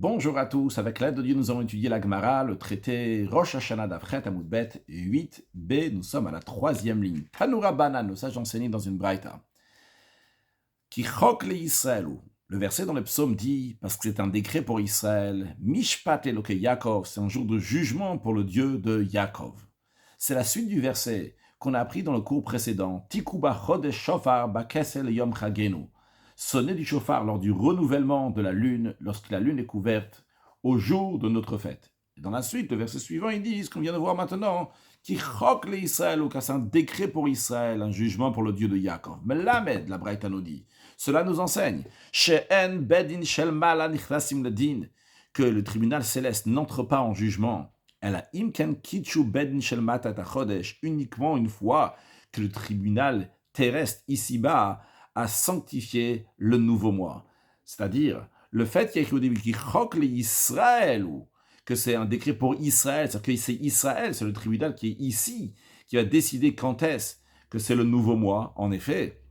Bonjour à tous, avec l'aide de Dieu, nous allons étudier la Gemara, le traité Rosh Hashanah d'Avchet Amoudbet 8b. Nous sommes à la troisième ligne. Tanura Banan, nos sages enseignés dans une braïta. Ki chok le Yisrael. Le verset dans le psaume dit, parce que c'est un décret pour Israël, Mishpat Eloke Yaakov, c'est un jour de jugement pour le Dieu de Yaakov. C'est la suite du verset qu'on a appris dans le cours précédent. Tikuba Chodesh Shofar Bakesel Yom Chagenu. Sonner du chauffard lors du renouvellement de la lune, lorsque la lune est couverte, au jour de notre fête. Et dans la suite, le verset suivant, ils disent, qu'on vient de voir maintenant, qui chok le Israël, ou c'est un décret pour Israël, un jugement pour le Dieu de Yaakov. Mais Lamed, la Braïta nous dit, cela nous enseigne, She'en bedin shel mala nichnasim ledin, que le tribunal céleste n'entre pas en jugement. Elle a imken kitchu bedin shel matat chodesh, uniquement une fois que le tribunal terrestre ici-bas à sanctifier le nouveau mois. C'est-à-dire, le fait qu'il y a écrit au début qu'il chok le Israël, ou que c'est un décret pour Israël, c'est-à-dire que c'est Israël, c'est le tribunal qui est ici, qui va décider quand est-ce que c'est le nouveau mois. En effet,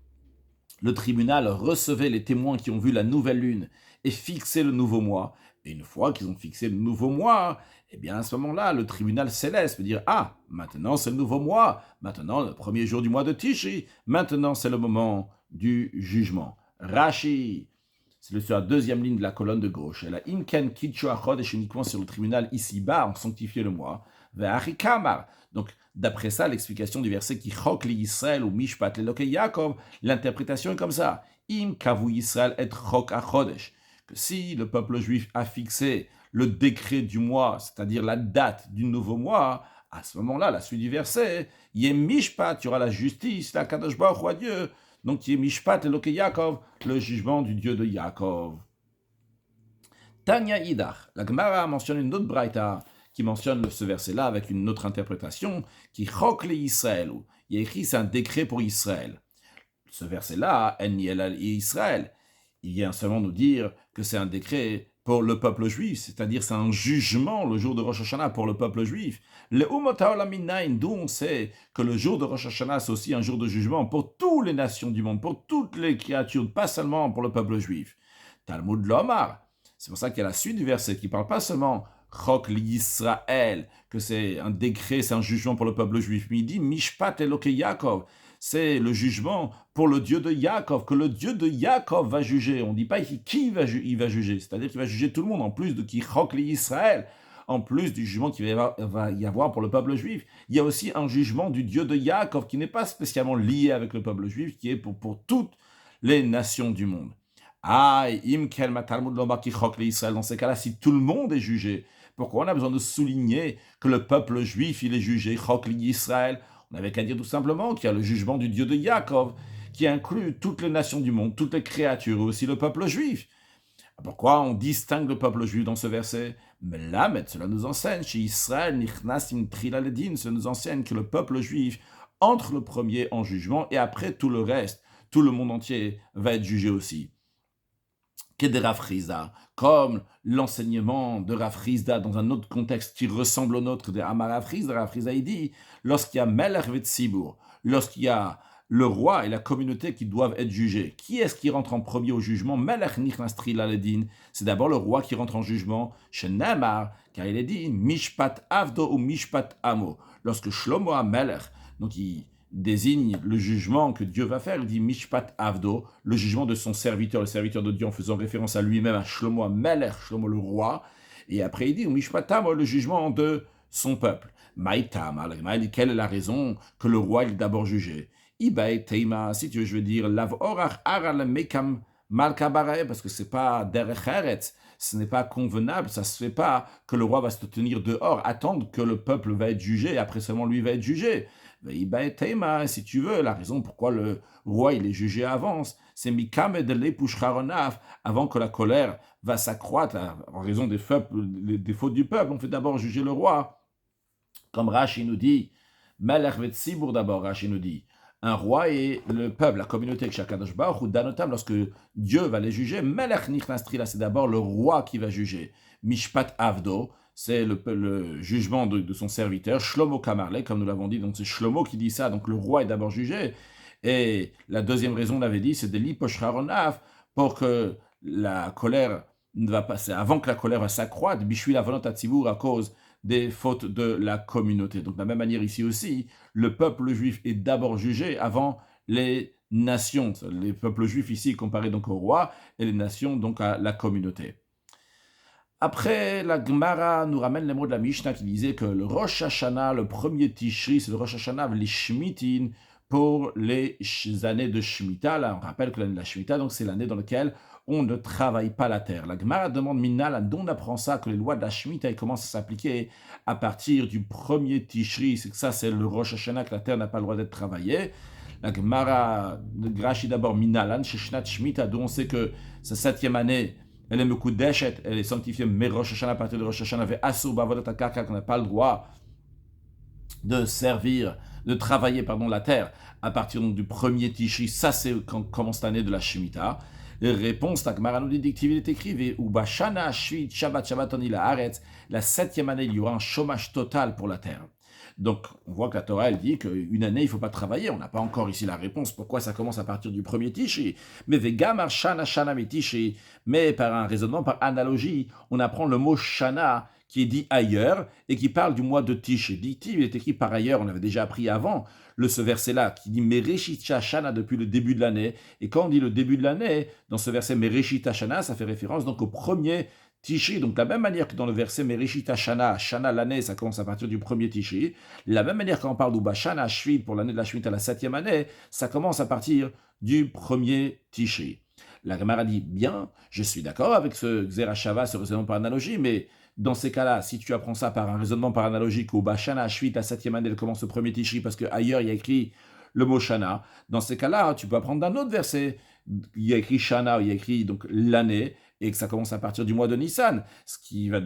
le tribunal recevait les témoins qui ont vu la nouvelle lune et fixait le nouveau mois. Et une fois qu'ils ont fixé le nouveau mois, eh bien à ce moment-là, le tribunal céleste peut dire « Ah, maintenant c'est le nouveau mois, maintenant le premier jour du mois de Tishri, maintenant c'est le moment du jugement. » Rashi, c'est sur la deuxième ligne de la colonne de gauche. Elle a Imken Kitchu Achodesh uniquement sur le tribunal ici-bas, on sanctifiait le mois. Ve'achi Kamar. Donc, d'après ça, l'explication du verset qui chok li Yisrael ou Mishpat le Yaakov, l'interprétation est comme ça. Im kavu Yisrael et chok achodesh. Que si le peuple juif a fixé le décret du mois, c'est-à-dire la date du nouveau mois, à ce moment-là, la suite du verset, Yem Mishpat, il y aura la justice, la Kadosh Baruch Hu, Dieu. Donc, Yem Mishpat le Yaakov, le jugement du Dieu de Yaakov. Tanya Idach, la Gemara mentionne une autre braïta qui mentionne ce verset-là avec une autre interprétation, qui chok le Israël. Il y a écrit, c'est un décret pour Israël. Ce verset-là, En Yelal Israël, il vient seulement nous dire que c'est un décret pour le peuple juif, c'est-à-dire c'est un jugement le jour de Rosh Hashanah pour le peuple juif. Le d'où on sait que le jour de Rosh Hashanah, c'est aussi un jour de jugement pour toutes les nations du monde, pour toutes les créatures, pas seulement pour le peuple juif. Talmud Lomar, c'est pour ça qu'il y a la suite du verset qui parle pas seulement Chok l'Israël, que c'est un décret, c'est un jugement pour le peuple juif, mais il dit Mishpat Eloke Yaakov, c'est le jugement pour le Dieu de Yaakov, que le Dieu de Yaakov va juger. On ne dit pas ici qui il va juger, c'est-à-dire qu'il va juger tout le monde, en plus de qui chok l'Israël, en plus du jugement qu'il va y avoir pour le peuple juif. Il y a aussi un jugement du Dieu de Yaakov qui n'est pas spécialement lié avec le peuple juif, qui est pour toutes les nations du monde. Ah, dans ces cas-là, si tout le monde est jugé, pourquoi on a besoin de souligner que le peuple juif, il est jugé, chok Israël? On n'avait qu'à dire tout simplement qu'il y a le jugement du Dieu de Yaakov, qui inclut toutes les nations du monde, toutes les créatures, et aussi le peuple juif. Pourquoi on distingue le peuple juif dans ce verset? Mais là, cela nous enseigne, chez Israël, Nichnasim Trilaledin, cela nous enseigne que le peuple juif entre le premier en jugement, et après tout le reste, tout le monde entier va être jugé aussi. De Rafrizda, comme l'enseignement de Rafrizda dans un autre contexte qui ressemble au nôtre de Amar Rafrizda. Rafrizda, il dit, lorsqu'il y a Melech Vetzibur, lorsqu'il y a le roi et la communauté qui doivent être jugés, qui est-ce qui rentre en premier au jugement? Melech Nichnas Trilaledin, c'est d'abord le roi qui rentre en jugement, chez Namar, car il est dit, Mishpat Avdo ou Mishpat Amo, lorsque Shlomo Melech, donc il désigne le jugement que Dieu va faire. Il dit Mishpat Avdo, le jugement de son serviteur, le serviteur de Dieu, en faisant référence à lui-même, à Shlomo Melech, Shlomo le roi. Et après il dit Mishpat Amo, le jugement de son peuple. Maïtam, quelle est la raison que le roi est d'abord jugé? Ibaï Teima, si tu veux, je veux dire, Lav Orach Aral Mekam Malkabare, parce que c'est pas Derech Eretz, ce n'est pas convenable, ça se fait pas que le roi va se tenir dehors, attendre que le peuple va être jugé, et après seulement lui va être jugé. Si tu veux, la raison pourquoi le roi il est jugé avance, c'est Mikame de l'Epushcharonaf, avant que la colère va s'accroître en raison des fautes du peuple. On fait d'abord juger le roi. Comme Rashi nous dit, Melech Vetzibur d'abord, Rashi nous dit, un roi et le peuple, la communauté, Shakadosh Baruch Hu, Danotam, lorsque Dieu va les juger, Melech Nichnastri, c'est d'abord le roi qui va juger. Mishpat Avdo, c'est le jugement de son serviteur, Shlomo Kamarle, comme nous l'avons dit, donc c'est Shlomo qui dit ça, donc le roi est d'abord jugé. Et la deuxième raison, on l'avait dit, c'est de l'Iposhcharonaf, pour que la colère ne va passer, avant que la colère va s'accroître, Bishui la volonté Tzibour à cause des fautes de la communauté. Donc de la même manière ici aussi, le peuple juif est d'abord jugé avant les nations. Les peuples juifs ici comparés donc au roi et les nations donc à la communauté. Après, la Gemara nous ramène les mots de la Mishnah qui disait que le Rosh Hashanah, le premier Tishri, c'est le Rosh Hashanah, les Shmitin, pour les années de Shemitah. Là, on rappelle que l'année de la Shemitah, donc c'est l'année dans laquelle on ne travaille pas la terre. La Gemara demande Minal, d'où on apprend ça, que les lois de la Shemitah commencent à s'appliquer à partir du premier Tishri. C'est que ça, c'est le Rosh Hashanah, que la terre n'a pas le droit d'être travaillée. La Gemara grachi d'abord Minalan, chez Shnat Shemitah, d'où on sait que sa 7e année, elle est Mekudeshet, elle est sanctifiée, mais Rosh Hashanah, à partir de Rosh Hashanah, avait Asur Bavodat HaKarka, qu'on n'a pas le droit de servir, de travailler, la terre, à partir donc, du premier Tishri. Ça, c'est quand commence l'année de la Shemitah. Réponse, la Gemara nous dit, il est écrit, Uba Shana, Shvit, Shabbat, Shabbat, Oni, la Haaretz, la 7e année, il y aura un chômage total pour la terre. Donc, on voit que la Torah, elle dit qu'une année, il ne faut pas travailler. On n'a pas encore ici la réponse pourquoi ça commence à partir du premier Tishri. Mais Vegamar Shana Shana Tishri. Mais par un raisonnement, par analogie, on apprend le mot Shana qui est dit ailleurs et qui parle du mois de Tishri. Il est écrit par ailleurs, on l'avait déjà appris avant, ce verset-là, qui dit Mereshit Shana depuis le début de l'année. Et quand on dit le début de l'année, dans ce verset Mereshit Shana, ça fait référence donc au premier Tishri, donc de la même manière que dans le verset Mereshit Shana, Shana l'année, ça commence à partir du premier Tishri. De la même manière quand on parle d'Ubashana Shvit pour l'année de la Shemitah, la 7e année, ça commence à partir du premier Tishri. La Gemara dit bien, je suis d'accord avec ce Xerashava, ce raisonnement par analogie, mais dans ces cas-là, si tu apprends ça par un raisonnement par analogie, qu'Ubashana Shvit, la 7e année, elle commence au premier Tishri, parce qu'ailleurs il y a écrit le mot Shana, dans ces cas-là, tu peux apprendre d'un autre verset. Il y a écrit Shana, il y a écrit donc l'année, et que ça commence à partir du mois de Nissan, ce qui va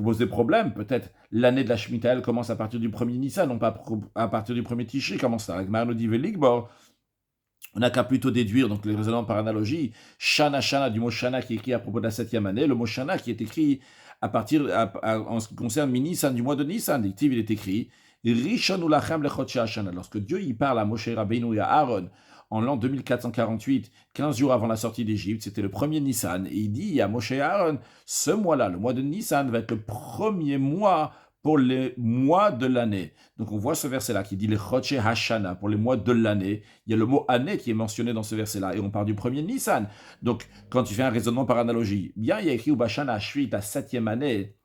poser problème. Peut-être l'année de la Shemitah, elle commence à partir du 1er Nissan, non pas à partir du 1er Tishri. Comment ça? Avec Marno dit Veligbor, on n'a qu'à plutôt déduire, donc les raisonnements par analogie, Shana Shana, du mot Shana qui est écrit à propos de la 7e année, le mot Shana qui est écrit à partir, en ce qui concerne Nissan, du mois de Nissan, il est écrit Rishon ulachem lechotche Shana. Lorsque Dieu y parle à Moshe Rabbeinu et à Aaron, en l'an 2448, 15 jours avant la sortie d'Égypte, c'était le premier Nissan, et il dit à Moshe et Aaron, ce mois-là, le mois de Nissan, va être le premier mois pour les mois de l'année. Donc on voit ce verset-là qui dit les Chodche Hashana, pour les mois de l'année. Il y a le mot année qui est mentionné dans ce verset-là, et on parle du premier Nissan. Donc quand tu fais un raisonnement par analogie, bien il y a écrit Ubashana Shvit, la 7e année,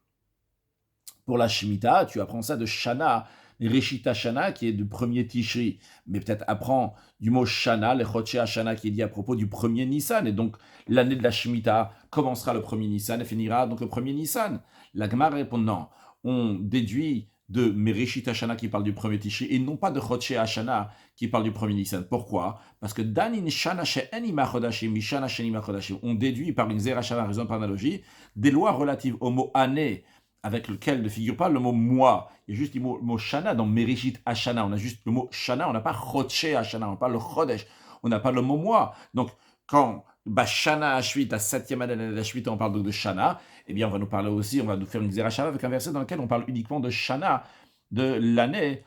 pour la Shemitah, tu apprends ça de Shana, Reshita Shana, qui est du premier Tishri, mais peut-être apprend du mot Shana, le Chodche Shana, qui est dit à propos du premier Nissan, et donc l'année de la Shemitah commencera le premier Nissan et finira donc le premier Nissan. La Gemara répond non, on déduit de Mereshita Shana qui parle du premier Tishri, et non pas de Chodche Shana qui parle du premier Nissan. Pourquoi? Parce que Danin Shana She'enima Chodashim, Mishana She'enima Chodashim, on déduit par une Zerachana, raison par analogie, des lois relatives au mot année, avec lequel ne figure pas le mot mois. Il y a juste le mot Shana dans Mereshit Hashana. On a juste le mot Shana, on n'a pas Chodche Hashana, on n'a pas le Chodesh, on n'a pas le mot mois. Donc, quand Shana Hashvit, la 7e année de la Shvit, on parle donc de Shana, eh bien, on va nous parler aussi, on va nous faire une Xerashava avec un verset dans lequel on parle uniquement de Shana, de l'année,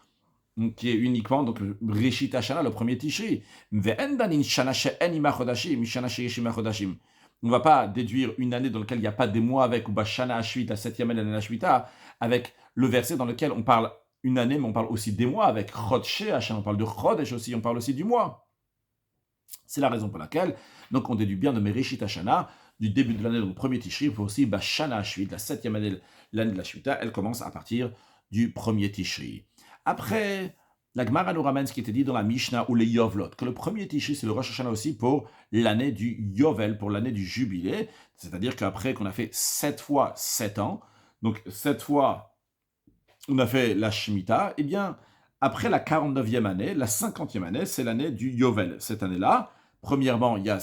qui est uniquement, donc, Reshit Hashana, le premier Tishri. Ve'endanin Shana she'enima Chodashim, Mishana she'yeshima Chodashim. On ne va pas déduire une année dans laquelle il n'y a pas des mois avec, ou Bashana Hashvit, la 7e année de la Shvita, avec le verset dans lequel on parle une année, mais on parle aussi des mois, avec Chodche Hashana, on parle de Chodesh aussi, on parle aussi du mois. C'est la raison pour laquelle, donc on déduit bien de Mereshit Hashana, du début de l'année, donc premier Tishri, pour aussi Bashana Hashvit, la 7e année de l'année de la Shvita, elle commence à partir du premier Tishri. Après, la Gemara nous ramène ce qui était dit dans la Mishnah ou les Yovlot, que le premier Tishri, c'est le Rosh Hashanah aussi pour l'année du Yovel, pour l'année du Jubilé, c'est-à-dire qu'après qu'on a fait 7 fois 7 ans, donc 7 fois on a fait la Shemitah, eh bien, après la 49e année, la 50e année, c'est l'année du Yovel. Cette année-là, premièrement, il y a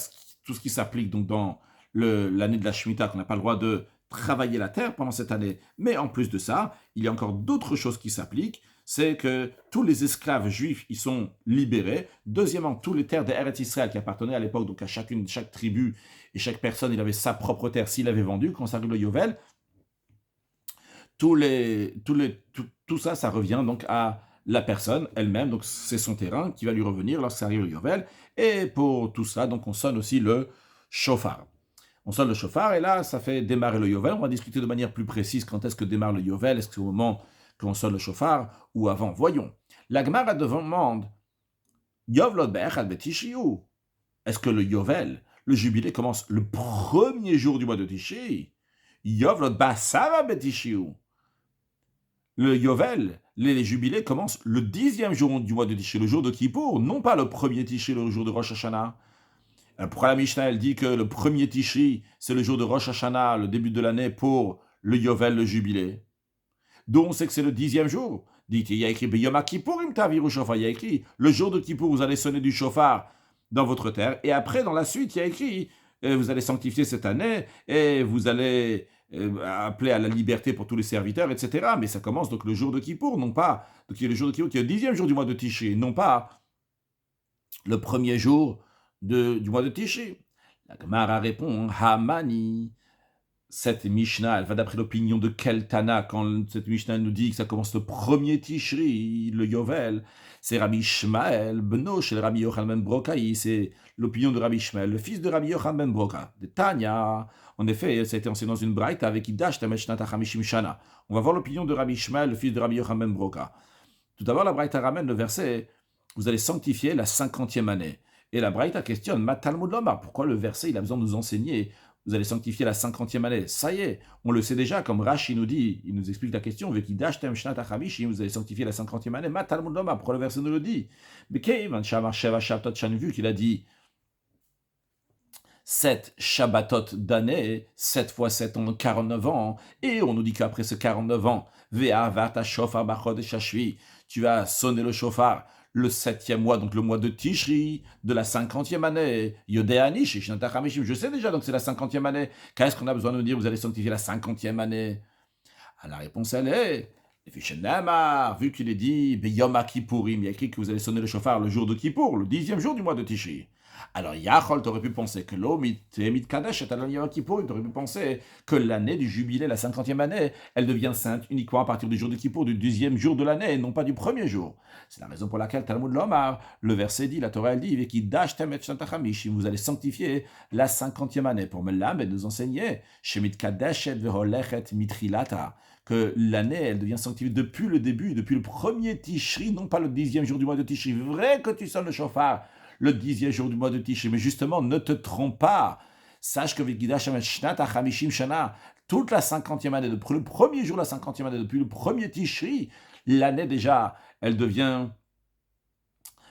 tout ce qui s'applique donc dans l'année de la Shemitah, qu'on n'a pas le droit de travailler la terre pendant cette année, mais en plus de ça, il y a encore d'autres choses qui s'appliquent, c'est que tous les esclaves juifs, ils sont libérés. Deuxièmement, tous les terres d'Eretz Israël qui appartenaient à l'époque, donc à chaque tribu et chaque personne, il avait sa propre terre s'il avait vendu. Quand ça arrive le Yovel, tout ça, ça revient donc à la personne elle-même, donc c'est son terrain qui va lui revenir lorsque ça arrive le Yovel. Et pour tout ça, donc on sonne aussi le shofar. On sonne le chauffard et là, ça fait démarrer le Yovel. On va discuter de manière plus précise quand est-ce que démarre le Yovel. Est-ce que c'est au moment qu'on sonne le chauffard ou avant? Voyons. La Gemara demande Yovlot be'echad betishiu. Est-ce que le Yovel, le jubilé, commence le premier jour du mois de Tishri? Yovlot basara betishiu. Le Yovel, les jubilés commencent le 10e jour du mois de Tishri, le jour de Kippour, non pas le premier Tishri, le jour de Rosh Hashanah. Pourquoi la Mishnah, elle dit que le premier Tishri, c'est le jour de Rosh Hashanah, le début de l'année, pour le Yovel, le jubilé? D'où on sait que c'est le 10e jour. Il y a écrit Beyom Kippourim Taviru Shofar. Il y a écrit le jour de Kippour, vous allez sonner du chauffard dans votre terre. Et après, dans la suite, il y a écrit vous allez sanctifier cette année et vous allez appeler à la liberté pour tous les serviteurs, etc. Mais ça commence donc le jour de Kippour, non pas. Donc il y a le jour de Kippour qui est le 10e jour du mois de Tishri, non pas le premier jour du mois de Tishri. La Gemara répond Hamani. Cette Mishnah, elle va d'après l'opinion de quel Tana quand cette Mishnah nous dit que ça commence le premier Tishri, le Yovel? C'est Rabbi Ishmael, Beno chez Rabbi Yochanan ben Brokaï, c'est l'opinion de Rabbi Ishmael, le fils de Rabbi Yochanan ben Broka, de Tanya. En effet, ça a été enseigné dans une braïta avec Idash Tameshnat Hamishim Shana. On va voir l'opinion de Rabbi Ishmael, le fils de Rabbi Yochanan ben Broka. Tout d'abord, la braïta ramène le verset vous allez sanctifier la 50e année. Et la braïta questionne Ma Talmud Lomar, pourquoi le verset il a besoin de nous enseigner vous allez sanctifier la 50e année. Ça y est, on le sait déjà, comme Rashi nous dit, il nous explique la question, vous allez sanctifier la 50e année. Ma Talmud Lomar, pourquoi le verset nous le dit? Mais vu qu'il a dit 7 Shabbatot d'année, 7 fois 7 ans, 49 ans, et on nous dit qu'après ce 49 ans, tu vas sonner le chauffard le 7e mois, donc le mois de Tishri, de la 50e année. Yodéani, je sais déjà, donc c'est la 50e année. Qu'est-ce qu'on a besoin de nous dire, vous allez sanctifier la 50e année? La réponse, elle est, vu qu'il est dit, Beyom Kippourim, il y a écrit que vous allez sonner le chauffard le jour de Kippour, le 10e jour du mois de Tishri. Alors, Yachol, t'aurais pu penser que l'Omit Kadesh et Yom Kippour, t'aurais pu penser que l'année du jubilé, la 50e année, elle devient sainte uniquement à partir du jour de Kippour, du 10e jour de l'année, et non pas du premier jour. C'est la raison pour laquelle Talmud Lomar, le verset dit, la Torah, elle dit, vous allez sanctifier la 50e année pour Melam et nous enseigner, Shemit Kadesh et Veholechet Mitrilata, que l'année, elle devient sanctifiée depuis le début, depuis le premier Tishri, non pas le 10e jour du mois de Tishri. Vrai que tu sonnes le chauffard le 10e jour du mois de Tishri, mais justement, ne te trompe pas. Sache que toute la 50e année, depuis le premier jour de la 50e année, depuis le premier Tishri, l'année déjà, elle devient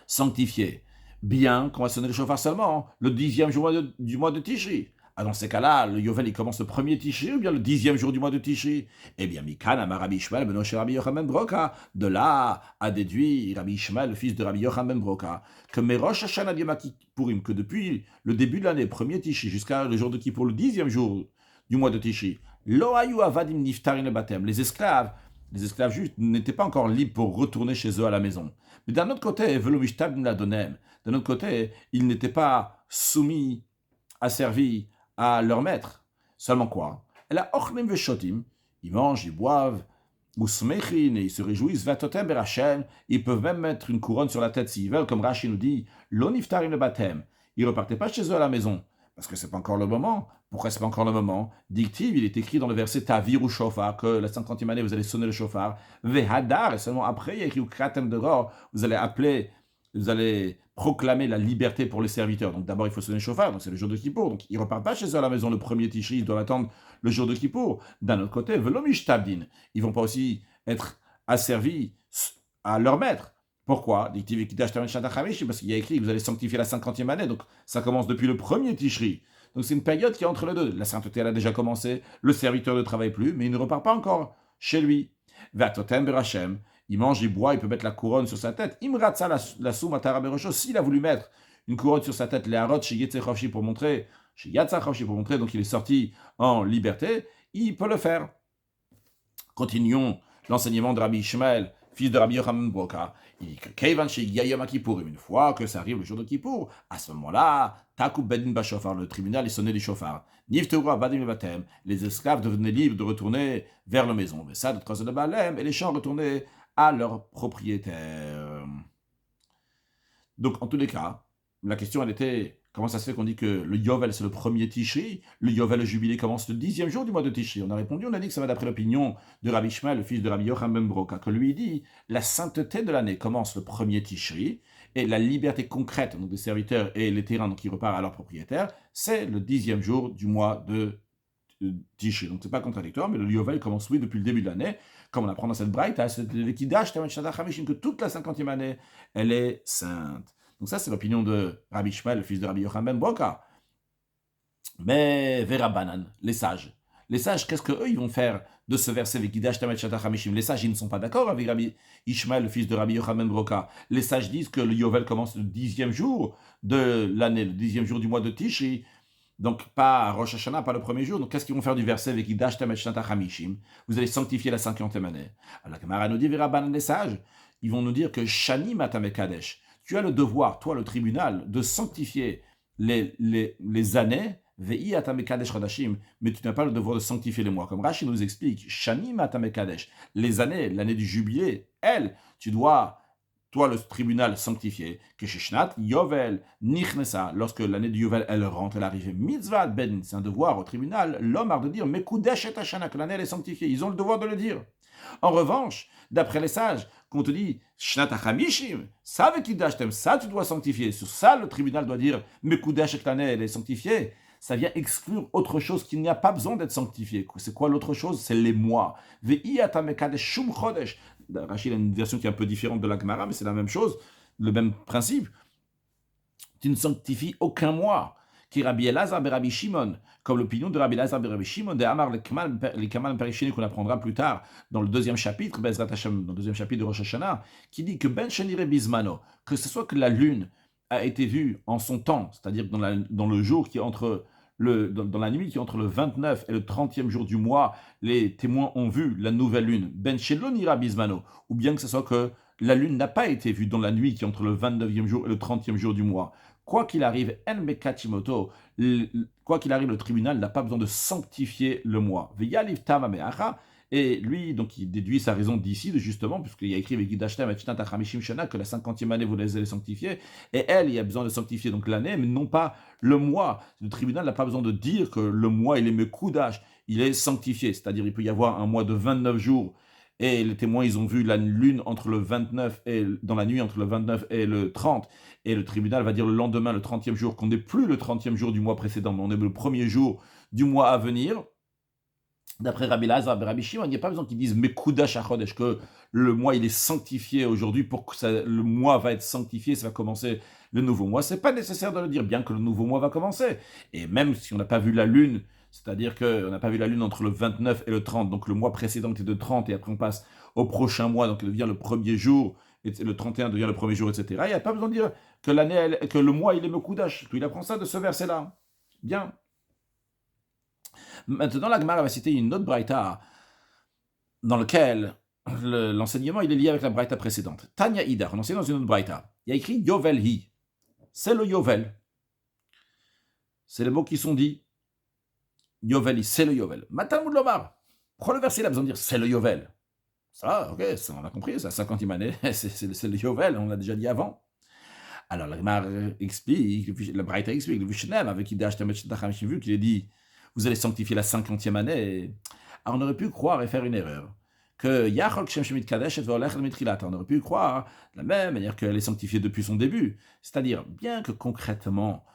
sanctifiée. Bien qu'on va sonner le chauffard seulement, le 10e jour du mois de Tishri. Dans ces cas-là, le Yovel, il commence le premier Tishri ou bien le 10e jour du mois de Tishri? Eh bien, Mikan, Amar Rabbi Ishmael, ben Rabbi Yochanan ben Broka. De là a déduit Rabbi Ishmael, le fils de Rabbi Yochanan ben Broka, que Merosh Hashanah Yom Kippourim, que depuis le début de l'année, premier Tishri, jusqu'à le jour de Kippour, le 10e jour du mois de Tishri, Lo Hayu Avadim Niftarin le Batem, les esclaves juifs n'étaient pas encore libres pour retourner chez eux à la maison. Mais d'un autre côté, Velomishtab Ladonem, d'un autre côté, ils n'étaient pas soumis, asservis à leur maître. Seulement quoi? Et là, ochlim veshotim, ils mangent, ils boivent, ou smechin, et ils se réjouissent, vatotem berachem, ils peuvent même mettre une couronne sur la tête s'ils veulent, comme Rashi nous dit, l'oniftarim le baptême. Ils repartaient pas chez eux à la maison, parce que c'est pas encore le moment. Pourquoi c'est pas encore le moment? Dictive, il est écrit dans le verset Tavir ou Shofar, que la 50e année, vous allez sonner le chauffard, vehadar, et seulement après, il y a écrit ou kratem de ror, vous allez proclamer la liberté pour les serviteurs. Donc d'abord, il faut sonner le chauffard, donc c'est le jour de Kippour. Donc ils ne repartent pas chez eux à la maison le premier Tishri, ils doivent attendre le jour de Kippour. D'un autre côté, velomish tabdin, ils ne vont pas aussi être asservis à leur maître. Pourquoi? Parce qu'il y a écrit que vous allez sanctifier la 50e année, donc ça commence depuis le premier Tishri. Donc c'est une période qui est entre les deux. La sainteté, elle a déjà commencé, le serviteur ne travaille plus, mais il ne repart pas encore chez lui. Vatotem berachem, il mange, il boit, il peut mettre la couronne sur sa tête. Imratza la soum ataraberosho, s'il a voulu mettre une couronne sur sa tête, les harot chez Yetzechovshi pour montrer, donc il est sorti en liberté, il peut le faire. Continuons l'enseignement de Rabbi Ishmael, fils de Rabbi Yochanan Broka. Il dit que Keivan chez Yom Kippourim, une fois que ça arrive le jour de Kippour, à ce moment-là, Takou Bedin Bashofar, le tribunal est sonné du chauffard. Nivteura Badim Batem, les esclaves devenaient libres de retourner vers leur maison. Mais ça, de Balem, et les champs retournaient à leur propriétaire. Donc, en tous les cas, la question, elle était Comment ça se fait qu'on dit que le Yovel, c'est le premier Tishri, le Yovel, le jubilé, commence le 10e jour du mois de Tishri? On a répondu, on a dit que ça va d'après l'opinion de Rabbi Ishmael, le fils de Rabbi Yochanan ben Broka, que lui dit, la sainteté de l'année commence le premier Tishri, et la liberté concrète donc des serviteurs et les terrains donc, qui repartent à leurs propriétaires, c'est le 10e jour du mois de Tishri. Donc c'est pas contradictoire, mais le Yovel commence oui depuis le début de l'année, comme on apprend dans cette braïta, c'est l'équidash, que toute la 50e année, elle est sainte. Donc ça, c'est l'opinion de Rabbi Ishmael, le fils de Rabbi Yochanan ben Broka. Mais Vera Banan, les sages. Les sages, qu'est-ce qu'eux, ils vont faire de ce verset Vekidash Tamet Shatach Hamishim? Les sages, ils ne sont pas d'accord avec Rabbi Ishmael, le fils de Rabbi Yochanan ben Broka. Les sages disent que le Yovel commence le 10e jour de l'année, le 10e jour du mois de Tishri. Donc, pas Rosh Hashanah, pas le premier jour. Donc, qu'est-ce qu'ils vont faire du verset Vekidash Tamet Shatach Hamishim? Vous allez sanctifier la 50e année. Alors, la Gemara nous dit Vera Banan, les sages, ils vont nous dire que Shani Matame Kadesh. Tu as le devoir, toi, le tribunal, de sanctifier les années, Vei Atame Kadesh Radashim, mais tu n'as pas le devoir de sanctifier les mois. Comme Rashi nous explique, Shani Matame Kadesh, les années, l'année du jubilé, elle, tu dois, toi, le tribunal, sanctifier. Que Shishnat Yovel Nichnesa, lorsque l'année du Yovel, elle rentre, elle arrive. Mitzvah Ben, c'est un devoir au tribunal, l'homme a de dire, Mekudesh et Hashana, que l'année, elle est sanctifiée. Ils ont le devoir de le dire. En revanche, d'après les sages, quand on te dit Shnat HaChamishim, ça avec Kidashtem, ça tu dois sanctifier. Sur ça, le tribunal doit dire Mekudesh et l'année, elle est sanctifiée. Ça vient exclure autre chose qu'il n'y a pas besoin d'être sanctifié. C'est quoi l'autre chose? C'est les mois. Rachid a une version qui est un peu différente de la Gemara, mais c'est la même chose, le même principe. Tu ne sanctifies aucun mois. Qui Rabbi Elazar et Rabbi Shimon, comme l'opinion de Rabbi Elazar et Rabbi Shimon, de Amar les Kamal Perishini qu'on apprendra plus tard dans le deuxième chapitre, Bezrat Hashem, dans le deuxième chapitre de Rosh Hashanah, qui dit que Ben Shenire Bismano, que ce soit que la lune a été vue en son temps, c'est-à-dire dans le jour qui est entre dans la nuit qui est entre le 29 et le 30e jour du mois, les témoins ont vu la nouvelle lune, Ben Shelonira Bismano, ou bien que ce soit que la lune n'a pas été vue dans la nuit qui est entre le 29e jour et le 30e jour du mois. Quoi qu'il arrive, quoi qu'il arrive, le tribunal n'a pas besoin de sanctifier le mois. Et lui, donc, il déduit sa raison d'ici, justement, puisqu'il y a écrit que la 50e année, vous les allez sanctifier. Et elle, il y a besoin de sanctifier donc l'année, mais non pas le mois. Le tribunal n'a pas besoin de dire que le mois, il est mekoudash, il est sanctifié. C'est-à-dire, il peut y avoir un mois de 29 jours. Et les témoins, ils ont vu la lune entre le 29 et dans la nuit entre le 29 et le 30. Et le tribunal va dire le lendemain, le 30e jour, qu'on n'est plus le 30e jour du mois précédent, mais on est le premier jour du mois à venir. D'après Rabbi Elazar et Rabbi Shimon, il n'y a pas besoin qu'ils disent Mekudash HaChodesh, que le mois il est sanctifié aujourd'hui, pour que le mois va être sanctifié, ça va commencer le nouveau mois. C'est pas nécessaire de le dire, bien que le nouveau mois va commencer. Et même si on n'a pas vu la lune, c'est-à-dire qu'on n'a pas vu la lune entre le 29 et le 30, donc le mois précédent était de 30, et après on passe au prochain mois, donc il devient le premier jour, et le 31 devient le premier jour, etc. Il n'y a pas besoin de dire que que le mois il est Mekudash. Il apprend ça de ce verset-là. Bien. Maintenant, la Gemara va citer une autre braïta dans laquelle l'enseignement il est lié avec la braïta précédente. Tanya Idar, on enseigne dans une autre braïta. Il y a écrit Yovel Hi. C'est le Yovel. C'est les mots qui sont dits. Yovel Hi, c'est le Yovel. Matamud Lomar. Pourquoi le verset il a besoin de dire c'est le Yovel? Ça, ok, ça, on a compris, c'est la 50e année, c'est le Yovel, on l'a déjà dit avant. Alors la Gemara explique, la braïta explique, le Vishnev avec Idash Tamet Shetach vu qu'il est dit vous allez sanctifier la 50e année. Alors on aurait pu croire et faire une erreur. Que Yachol Shem Shemit Kadesh et Volech Mitrilat. On aurait pu croire de la même manière qu'elle est sanctifiée depuis son début. C'est-à-dire, bien que concrètement,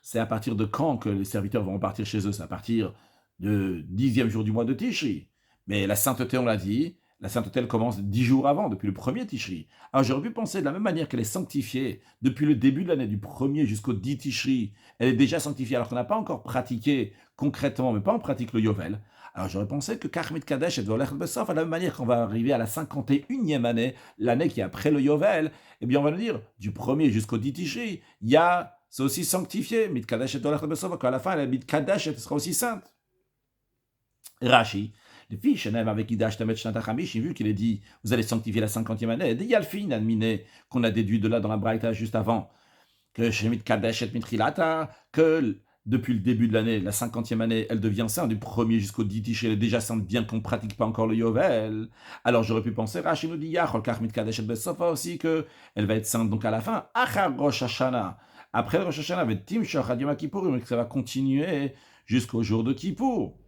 c'est à partir de quand que les serviteurs vont repartir chez eux? C'est à partir du 10e jour du mois de Tishri. Mais la sainteté, on l'a dit, la sainteté, elle commence 10 jours avant, depuis le premier Tishri. Alors j'aurais pu penser de la même manière qu'elle est sanctifiée depuis le début de l'année, du 1er jusqu'au 10 Tishri, elle est déjà sanctifiée, alors qu'on n'a pas encore pratiqué concrètement, mais pas en pratique le Yovel. Alors j'aurais pensé que Karmit Kadesh et Volech Besof, à la même manière qu'on va arriver à la 51e année, l'année qui est après le Yovel, eh bien on va nous dire, du 1er jusqu'au 10 Tishri, c'est aussi sanctifié, Mit Kadesh et Volech Besof, qu'à la fin, la Mit Kadesh sera aussi sainte. Rashi, les filles, Shenem avec Idash Tamet Shnat HaChamish, j'ai vu qu'il est dit, vous allez sanctifier la 50e année. Et il y a le fin adminé qu'on a déduit de là dans la Braïta juste avant, que Shemit Kadesh et Mitrilata, que depuis le début de l'année, la 50e année, elle devient sainte, du 1er jusqu'au 10 Tish, elle est déjà sainte, bien qu'on ne pratique pas encore le Yovel. Alors j'aurais pu penser, Rashi nous dit, Yachol Kach Mit Kadesh et Besofa aussi, qu'elle va être sainte donc à la fin, Achar Rosh Hashanah, après le Rosh Hashanah, Vetim Shachad Yom Kippurim, et que ça va continuer jusqu'au jour de Kippour.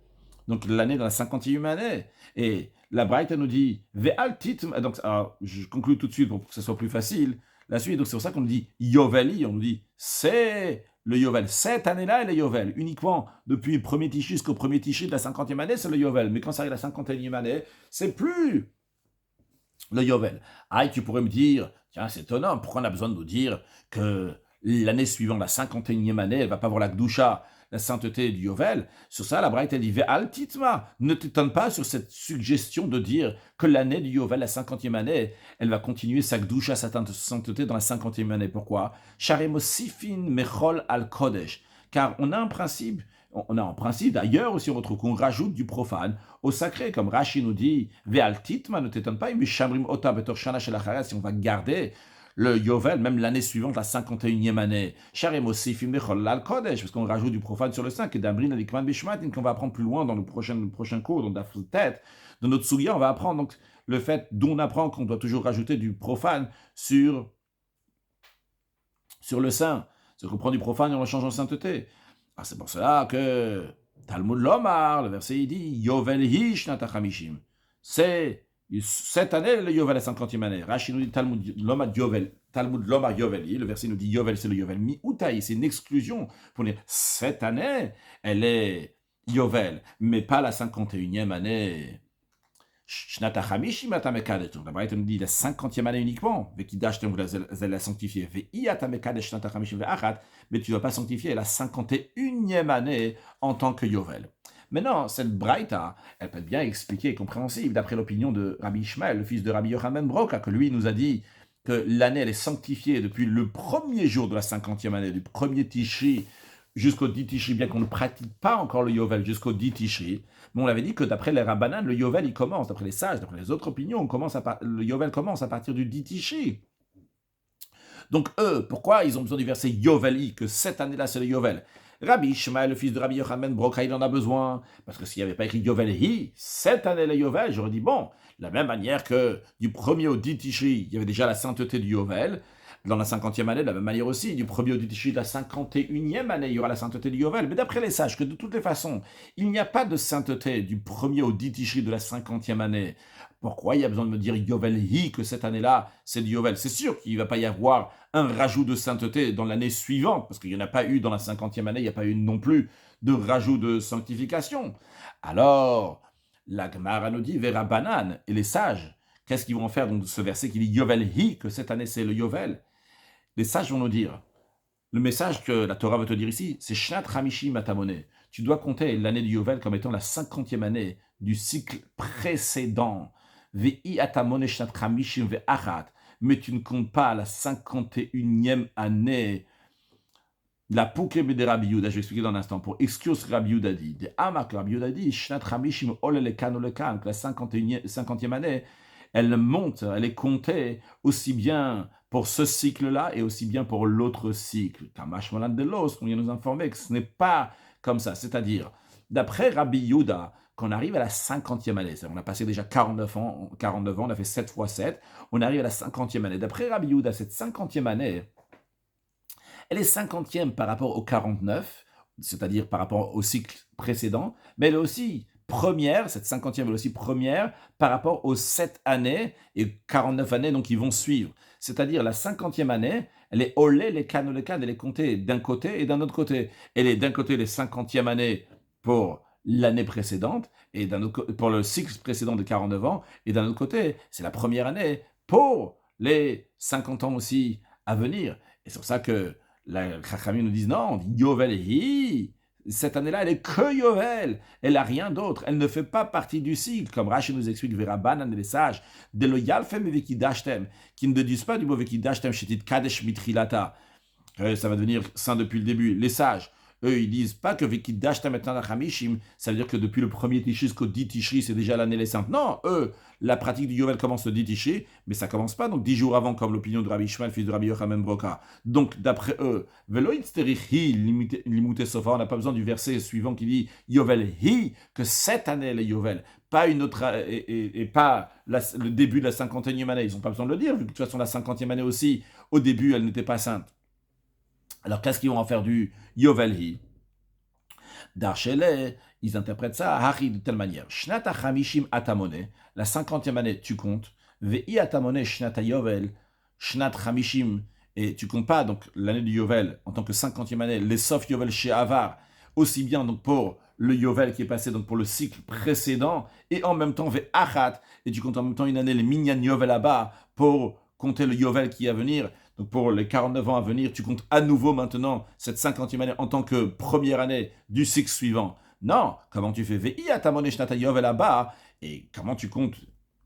Donc l'année dans la 50e année. Et la Braïta nous dit Ve'al titma. Donc, alors, je conclue tout de suite pour que ce soit plus facile. La suite, donc c'est pour ça qu'on nous dit Yoveli, on nous dit c'est le Yovel. Cette année-là, elle est Yovel. Uniquement depuis le premier Tishi jusqu'au premier Tishi de la 50e année, c'est le Yovel. Mais quand ça arrive à la 51e année, c'est plus le Yovel. Ah, et tu pourrais me dire, tiens, c'est étonnant, pourquoi on a besoin de nous dire que l'année suivante, la 51e année, elle va pas avoir la Gdusha, la sainteté du Yovel? Sur ça, la Braïta dit, Ve'al titma, ne t'étonne pas sur cette suggestion de dire que l'année du Yovel, la 50e année, elle va continuer sa Gdusha, sa sainteté dans la 50e année. Pourquoi? Sharemosifin mechol al kodesh. Car on a un principe d'ailleurs aussi, on retrouve qu'on rajoute du profane au sacré, comme Rashi nous dit, Ve'al titma, ne t'étonne pas, si on va garder le Yovel, même l'année suivante, la 51e année, parce qu'on rajoute du profane sur le 5, et d'Amrin Alikman Bishmatin, qu'on va apprendre plus loin dans le prochain cours, dans la tête de notre Sougia, on va apprendre donc le fait d'où on apprend qu'on doit toujours rajouter du profane sur le sein. C'est qu'on prend du profane et on le change en sainteté. Ah, c'est pour cela que Talmud Lomar, le verset, il dit Yovel hi shnat hamishim. C'est cette année, le Yovel, la 50e année. Rashi nous dit Talmud Lomar Yovel. Talmud Lomar Yoveli. Le verset nous dit Yovel, c'est le Yovel. Mi Utaï, c'est une exclusion pour dire cette année, elle est Yovel, mais pas la 51e année. La Braïta nous dit la 50e année uniquement, mais vous la sanctifier. Mais tu ne dois pas sanctifier la 51e année en tant que Yovel. Maintenant, cette Braïta, elle peut être bien expliquée et compréhensible d'après l'opinion de Rabbi Ishmael, le fils de Rabbi Yochanan Broka, que lui nous a dit que l'année elle est sanctifiée depuis le premier jour de la 50e année, du premier Tishri jusqu'au 10 Tishri, bien qu'on ne pratique pas encore le Yovel jusqu'au 10 Tishri. Mais on l'avait dit que d'après les Rabbanan, le Yovel il commence, d'après les sages, d'après les autres opinions, le Yovel commence à partir du 10 Tishri. Donc eux, pourquoi ils ont besoin du verset Yoveli, que cette année-là c'est le Yovel? Rabbi Ishmael, le fils de Rabbi Yochanan Broka, il en a besoin, parce que s'il n'y avait pas écrit Yoveli, cette année le Yovel, j'aurais dit bon, de la même manière que du 1er au 10 Tishri, il y avait déjà la sainteté du Yovel, dans la 50e année, de la même manière aussi, du 1er au 10 Tishri de la 51e année, il y aura la sainteté du Yovel. Mais d'après les sages, que de toutes les façons, il n'y a pas de sainteté du 1er au 10 Tishri de la 50e année. Pourquoi il y a besoin de me dire Yovel-hi, que cette année-là, c'est du Yovel? C'est sûr qu'il ne va pas y avoir un rajout de sainteté dans l'année suivante, parce qu'il n'y en a pas eu dans la 50e année, il n'y a pas eu non plus de rajout de sanctification. Alors, la Gemara nous dit Vera Banan, et les sages, qu'est-ce qu'ils vont faire donc de ce verset qui dit Yovel-hi, que cette année c'est le Yovel? Les sages vont nous dire, le message que la Torah veut te dire ici, c'est Shnat Hamishim Atamone. Tu dois compter l'année du Yovel comme étant la 50e année du cycle précédent. Ve'i Atamone Shnat Hamishim Ve'achat. Mais tu ne comptes pas la 51e année. La Poukebe de Rabbi Yehuda, je vais expliquer dans un instant, pour excuse Rabbi Yehuda dit, de Amak Rabbi Yehuda dit, Shnat Hamishim Ole Lekan Olekan, que la 50e année, elle monte, elle est comptée aussi bien pour ce cycle-là et aussi bien pour l'autre cycle. Kamash Molan de Los, on vient nous informer que ce n'est pas comme ça. C'est-à-dire, d'après Rabbi Yehuda, qu'on arrive à la 50e année, on a passé déjà 49 ans, on a fait 7 fois 7, on arrive à la 50e année. D'après Rabbi Yehuda, cette 50e année, elle est 50e par rapport au 49, c'est-à-dire par rapport au cycle précédent, mais elle est aussi première, cette 50e est aussi première par rapport aux 7 années et 49 années donc qui vont suivre. C'est-à-dire la 50e année, elle est olé les cannes, elle est comptée d'un côté et d'un autre côté. Elle est d'un côté les 50e année pour l'année précédente et d'un autre pour le cycle précédent de 49 ans et d'un autre côté, c'est la première année pour les 50 ans aussi à venir. Et c'est pour ça que la Chachamim nous disent non, Yovel hi. Cette année-là, elle est que Yovel. Elle n'a rien d'autre. Elle ne fait pas partie du cycle. Comme Rashi nous explique, Vera Banan et les sages, de lo yalfem et vekidashtem, qui ne disent pas du mot vekidashtem shetit kadesh mitrilata. Ça va devenir saint depuis le début. Les sages, eux, ils disent pas que vekidashtem et tanachamishim, ça veut dire que depuis le premier Tishri jusqu'au 10 Tishri, c'est déjà l'année les saintes. Non, eux, la pratique du Yovel commence le 10 Tishri, mais ça commence pas donc 10 jours avant, comme l'opinion de Rabbi Ishmael, fils de Rabbi Yochanan Broka. Donc, d'après eux, Veloïd Sterichi, limité Sofa, on n'a pas besoin du verset suivant qui dit Yovel hi, que cette année les Yovel, pas une autre, et pas le début de la 51e année. Ils n'ont pas besoin de le dire, vu que de toute façon, la 50e année aussi, au début, elle n'était pas sainte. Alors, qu'est-ce qu'ils vont en faire du Yovel-hi? Darshele, ils interprètent ça, Hari, de telle manière. Shnata Chamishim Atamone, la 50e année, tu comptes. Ve'i Atamone Shnata Yovel, Shnat Chamishim, et tu comptes pas, donc l'année du Yovel, en tant que 50e année, les Sof Yovel chez Avar, aussi bien donc pour le Yovel qui est passé donc pour le cycle précédent, et en même temps Ve'achat, et tu comptes en même temps une année, les Minyan Yovel là-bas, pour compter le Yovel qui est à venir. Donc pour les 49 ans à venir, tu comptes à nouveau maintenant cette 50e année en tant que première année du cycle suivant. Non, comment tu fais VI atamone shnata yovel là-bas, et comment tu comptes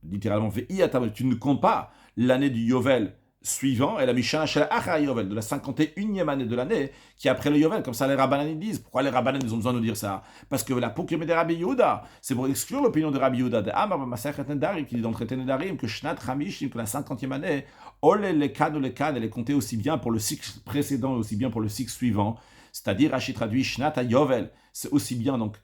littéralement VI atamone, tu ne comptes pas l'année du Yovel suivant, et la Mishnah Shel Achar Yovel, de la 51e année de l'année, qui est après le Yovel, comme ça les Rabbanan disent. Pourquoi les Rabbanan ils ont besoin de dire ça? Parce que la Pokémé de Rabbi Yehuda, c'est pour exclure l'opinion de Rabbi Yehuda, de Amar Masachet Nedarim, qui dit dans le traité Nedarim, que Shnat Chamishim, que la 50e année, Ole les cannes, elle est comptée aussi bien pour le cycle précédent, aussi bien pour le cycle suivant. C'est-à-dire, Rachid traduit Shnat Yovel, c'est aussi bien donc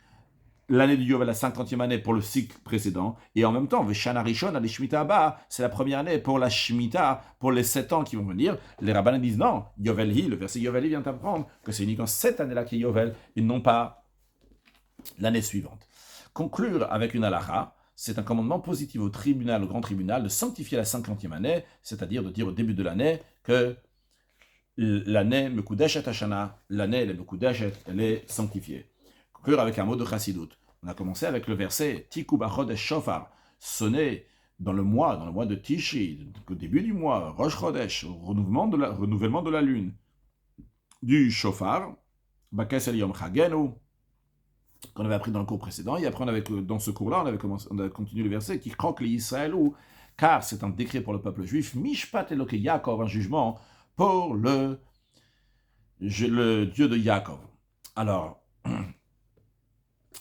l'année du Yovel, la 50e année pour le cycle précédent, et en même temps, Veshana Rishon, la Shemitah Abba, c'est la première année pour la Shemitah, pour les 7 ans qui vont venir. Les rabbins disent non, Yovel-hi, le verset Yovel-hi vient apprendre que c'est uniquement cette année-là qui est Yovel, et non pas l'année suivante. Conclure avec une halakha, c'est un commandement positif au tribunal, au grand tribunal, de sanctifier la 50e année, c'est-à-dire de dire au début de l'année que l'année Mekudeshet Hashana, l'année elle est Mekudeshet, elle est sanctifiée. Conclure avec un mot de Chassidut. On a commencé avec le verset Tiku Bachodesh Shofar, sonné dans le mois de Tishri, au début du mois, Rosh Chodesh, renouvellement de la lune, du Shofar, Bakes El Yom Chagenu, qu'on avait appris dans le cours précédent, et après dans ce cours-là, on avait continué le verset qui croque les Israël, car c'est un décret pour le peuple juif, Mishpat Eloke Yaakov, un jugement pour le Dieu de Yaakov. Alors,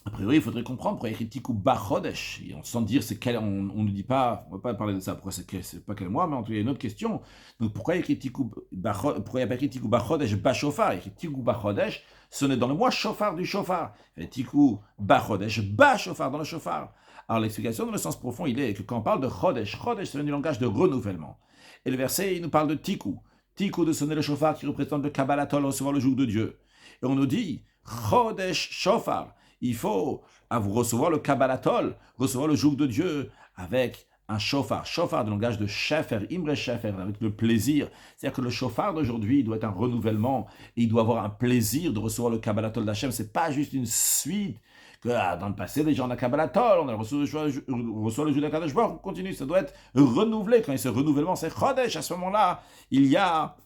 a priori, il faudrait comprendre pourquoi il y a écrit Tiku Bachodesh. Sans dire c'est quel, on ne dit pas, on ne va pas parler de ça, pourquoi c'est pas quel mois, mais en tout cas, il y a une autre question. Donc pourquoi il y a écrit Tiku Bachodesh, pourquoi il n'y a pas écrit Tiku Bachodesh Bashofar? Il y a écrit Tiku Bachodesh, ce n'est dans le mois Shofar du Shofar. Et Tiku Bachodesh Bashofar dans le Shofar. Alors l'explication dans le sens profond, il est que quand on parle de Chodesh, Chodesh c'est du langage de renouvellement. Et le verset, il nous parle de Tiku. Tiku de sonner le Shofar qui représente le Kabbalatol, recevoir le joug de Dieu. Et on nous dit Chodesh Shofar. Il faut recevoir le Kabbalatol, recevoir le joug de Dieu avec un shofar. Shofar de langage de shefer, imre shefer, avec le plaisir. C'est-à-dire que le shofar d'aujourd'hui, il doit être un renouvellement et il doit avoir un plaisir de recevoir le Kabbalatol d'Hachem. C'est pas juste une suite que dans le passé, les gens ont un Kabbalatol, on a reçu le joug d'Akadosh Baruch, on continue. Ça doit être renouvelé. Quand il y a ce renouvellement, c'est Chodesh. À ce moment-là, il y a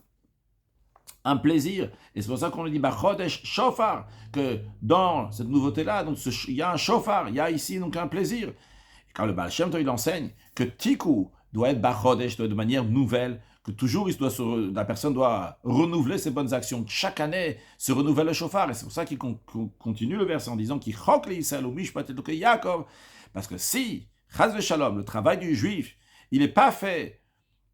un plaisir. Et c'est pour ça qu'on lui dit Bachodesh Shofar, que dans cette nouveauté-là, donc il y a un Shofar, il y a ici donc un plaisir. Et quand le Baal Shem Tov il enseigne que Tiku doit être Bachodesh, doit être de manière nouvelle, que toujours la personne doit renouveler ses bonnes actions. Chaque année se renouvelle le Shofar. Et c'est pour ça qu'il continue le verset en disant qu'il chok le Yisraël ou Mishpat et Yaakov. Parce que si, Chaz Shalom, le travail du juif, il n'est pas fait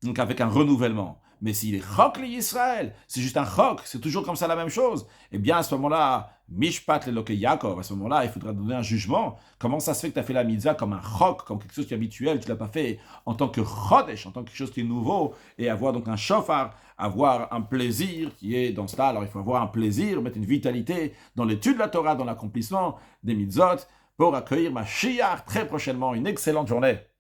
donc avec un renouvellement, mais s'il est chok le Yisraël, c'est juste un chok, c'est toujours comme ça la même chose, eh bien à ce moment-là, Mishpat le Loke Yaakov, à ce moment-là, il faudra donner un jugement. Comment ça se fait que tu as fait la mitzvah comme un chok, comme quelque chose qui est habituel, tu ne l'as pas fait en tant que chodesh, en tant que quelque chose qui est nouveau, et avoir donc un shofar, avoir un plaisir qui est dans cela. Alors il faut avoir un plaisir, mettre une vitalité dans l'étude de la Torah, dans l'accomplissement des mitzvot, pour accueillir Mashiach très prochainement. Une excellente journée.